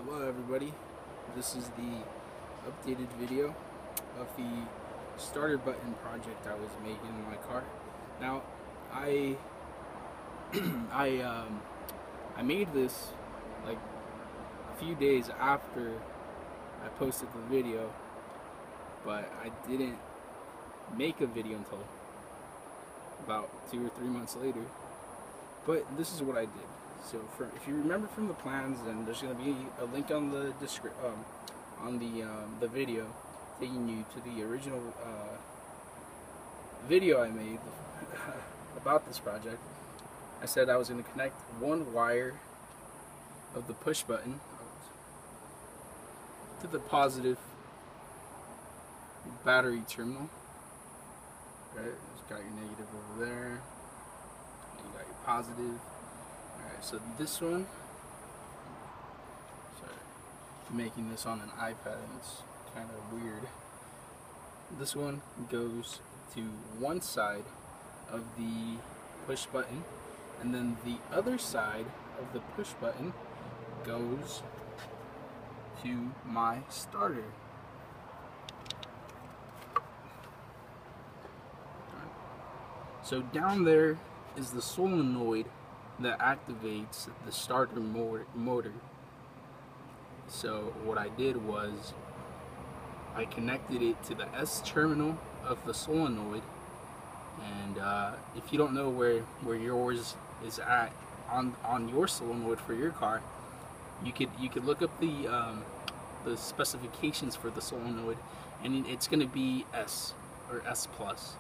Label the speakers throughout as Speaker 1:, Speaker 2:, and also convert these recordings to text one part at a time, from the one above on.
Speaker 1: Hello everybody, this is the updated video of the starter button project I was making in my car. Now I I made this like a few days after I posted the video, but I didn't make a video until about 2 or 3 months later. But this is what I did. So if you remember from the plans, then there's going to be a link on the the video taking you to the original video I made about this project. I said I was going to connect one wire of the push button to the positive battery terminal. Right, you've got your negative over there, and you got your positive. Alright, so this one, sorry, I'm making this on an iPad and it's kind of weird. This one goes to one side of the push button, and then the other side of the push button goes to my starter. So down there is the solenoid that activates the starter motor. So what I did was I connected it to the S terminal of the solenoid, and if you don't know where yours is at on your solenoid for your car, you could look up the specifications for the solenoid, and it's going to be S or S plus.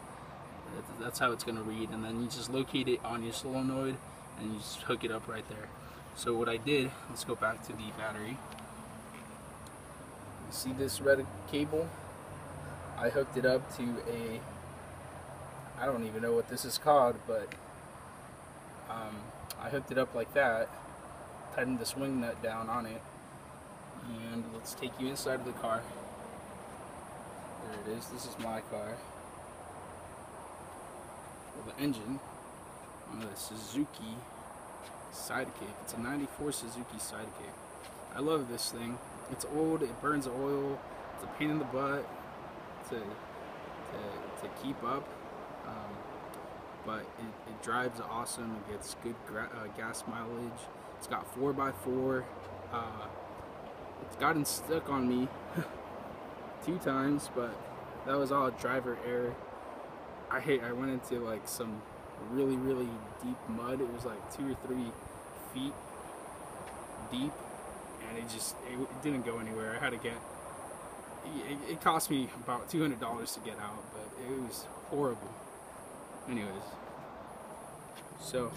Speaker 1: That's how it's going to read, and then you just locate it on your solenoid and you just hook it up right there. So what I did, let's go back to the battery. You see this red cable? I hooked it up to I don't even know what this is called, but I hooked it up like that, tightened the swing nut down on it, and let's take you inside of the car. There it is. This is my car. Well, the engine on the Suzuki Sidekick. It's a 94 Suzuki Sidekick. I love this thing. It's old, it burns oil, it's a pain in the butt to keep up, but it drives awesome. It gets good gas mileage. It's got 4x4. It's gotten stuck on me 2 times, but that was all driver error. I went into like some really deep mud. It was like 2 or 3 feet deep, and it didn't go anywhere. I had to get it cost me about $200 to get out, but it was horrible. Anyways, so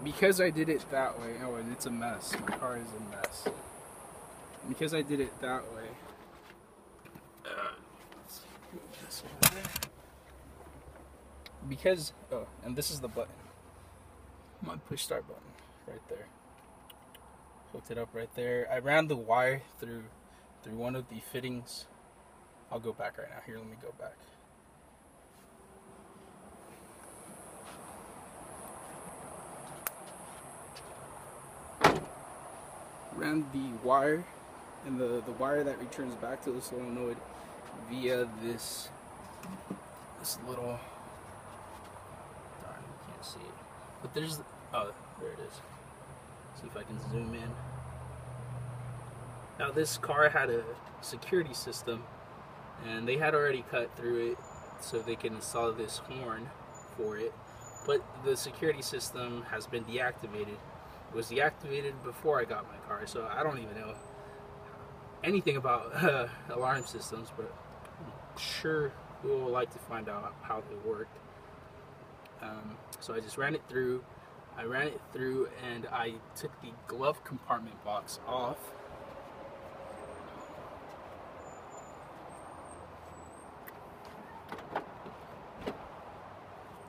Speaker 1: because I did it that way, oh, and it's a mess. My car is a mess. Because I did it that way, let's move this over there. Because, oh, and this is the button, my push start button, right there. Hooked it up right there. I ran the wire through one of the fittings. I'll go back right now. Here, let me go back. Ran the wire, and the wire that returns back to the solenoid via this little, see it, but there's, oh, there it is. See if I can zoom in. Now this car had a security system, and they had already cut through it so they can install this horn for it, but the security system has been deactivated. It was deactivated before I got my car, so I don't even know anything about alarm systems, but I'm sure we will like to find out how they work. So I just ran it through. And I took the glove compartment box off.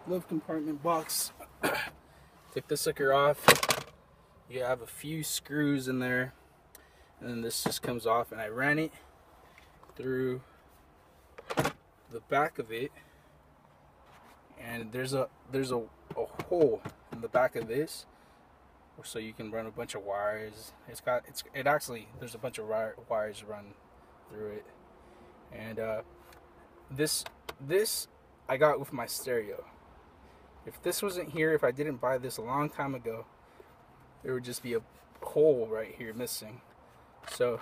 Speaker 1: Glove compartment box. Took the sucker off. You have a few screws in there, and then this just comes off. And I ran it through the back of it, and there's a hole in the back of this, so you can run a bunch of wires. It actually, there's a bunch of wires run through it. And this I got with my stereo. If this wasn't here, if I didn't buy this a long time ago, there would just be a hole right here missing. So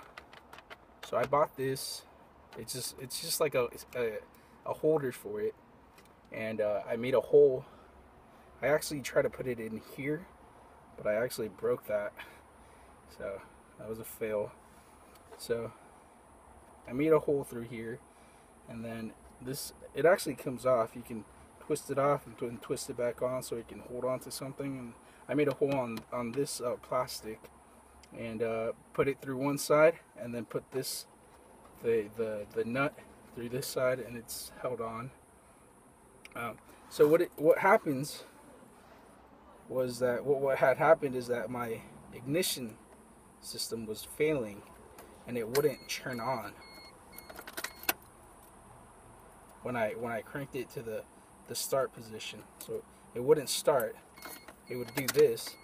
Speaker 1: I bought this. It's just like a holder for it, and I made a hole. I actually tried to put it in here, but I actually broke that, so that was a fail. So I made a hole through here, and then it actually comes off. You can twist it off and twist it back on so it can hold on to something. And I made a hole on this plastic, and put it through one side, and then put the nut through this side, and it's held on. So what happens was that what had happened is that my ignition system was failing, and it wouldn't turn on when I cranked it to the start position. So it wouldn't start. It would do this,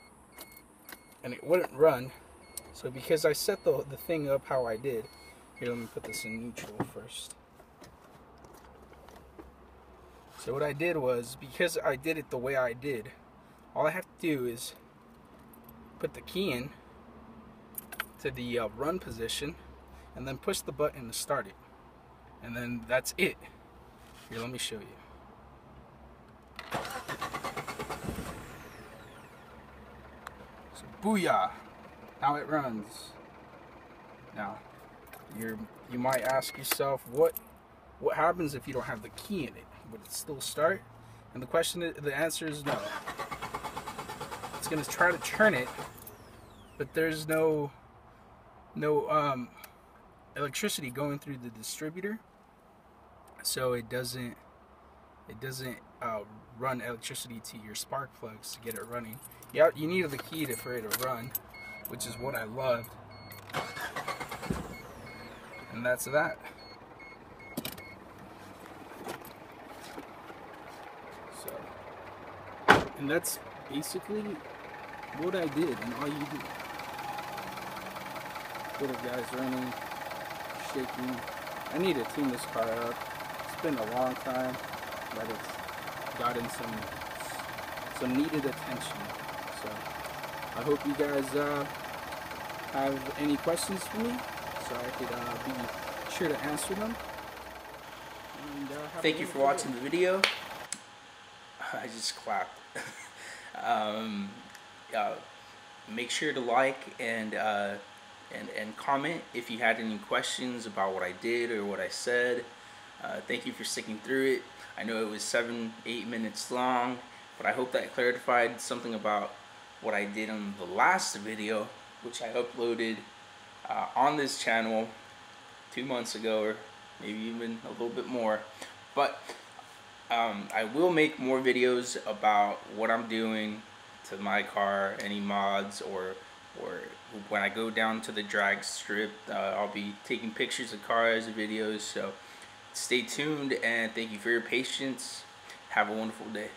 Speaker 1: and it wouldn't run. So because I set the thing up how I did, here, let me put this in neutral first. So what I did was, because I did it the way I did, all I have to do is put the key in to the run position, and then push the button to start it, and then that's it. Here, let me show you. So booyah! Now it runs. Now you might ask yourself, what happens if you don't have the key in it? Would it still start? And the answer is no. It's gonna try to turn it, but there's no electricity going through the distributor, so it doesn't run electricity to your spark plugs to get it running. Yeah, you need the key for it to run, which is what I loved. And that's that. So, and that's basically what I did, and all you do. Little guy's running, shaking. I need to tune this car up. It's been a long time, but it's gotten some needed attention. So I hope you guys have any questions for me, so I could be sure to answer them. And, thank you for watching the video. I just clapped. Make sure to like and comment if you had any questions about what I did or what I said. Thank you for sticking through it. I know it was 7-8 minutes long, but I hope that clarified something about what I did on the last video, which I uploaded on this channel 2 months ago, or maybe even a little bit more. But I will make more videos about what I'm doing to my car, any mods, or when I go down to the drag strip. I'll be taking pictures of cars and videos, so stay tuned, and thank you for your patience. Have a wonderful day.